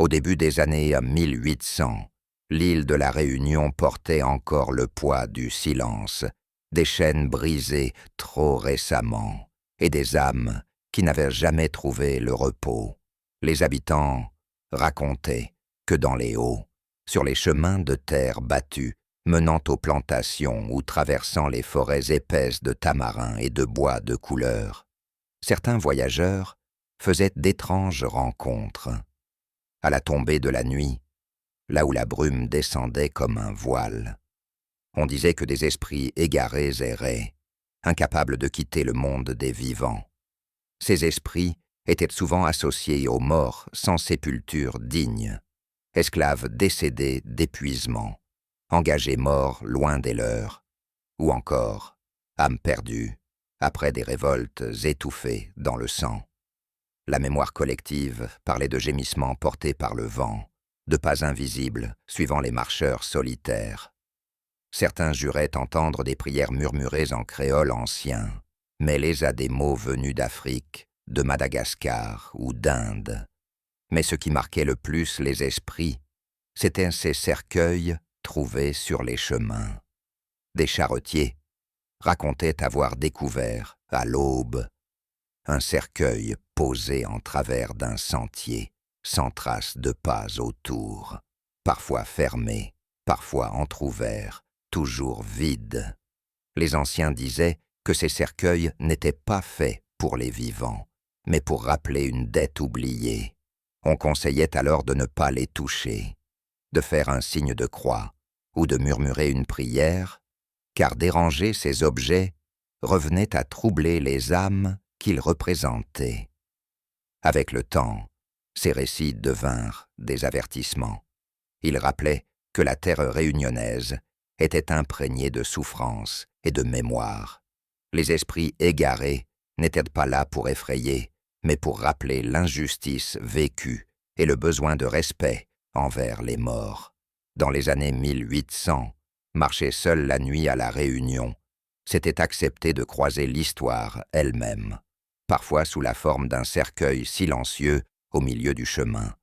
Au début des années 1800, l'île de la Réunion portait encore le poids du silence, des chaînes brisées trop récemment, et des âmes qui n'avaient jamais trouvé le repos. Les habitants racontaient que dans les hauts, sur les chemins de terre battus, menant aux plantations ou traversant les forêts épaisses de tamarins et de bois de couleur, certains voyageurs faisaient d'étranges rencontres. À la tombée de la nuit, là où la brume descendait comme un voile, on disait que des esprits égarés erraient, incapables de quitter le monde des vivants. Ces esprits étaient souvent associés aux morts sans sépulture digne, esclaves décédés d'épuisement, engagés morts loin des leurs, ou encore âmes perdues après des révoltes étouffées dans le sang. La mémoire collective parlait de gémissements portés par le vent, de pas invisibles suivant les marcheurs solitaires. Certains juraient entendre des prières murmurées en créole ancien, mêlées à des mots venus d'Afrique, de Madagascar ou d'Inde. Mais ce qui marquait le plus les esprits, c'étaient ces cercueils trouvés sur les chemins. Des charretiers racontaient avoir découvert, à l'aube, un cercueil posé en travers d'un sentier, sans trace de pas autour, parfois fermé, parfois entrouvert, toujours vide. Les anciens disaient que ces cercueils n'étaient pas faits pour les vivants, mais pour rappeler une dette oubliée. On conseillait alors de ne pas les toucher, de faire un signe de croix ou de murmurer une prière, car déranger ces objets revenait à troubler les âmes qu'ils représentaient. Avec le temps, ces récits devinrent des avertissements. Ils rappelaient que la terre réunionnaise était imprégnée de souffrance et de mémoire. Les esprits égarés n'étaient pas là pour effrayer, mais pour rappeler l'injustice vécue et le besoin de respect envers les morts. Dans les années 1800, marcher seul la nuit à la Réunion, c'était accepter de croiser l'histoire elle-même, parfois sous la forme d'un cercueil silencieux au milieu du chemin.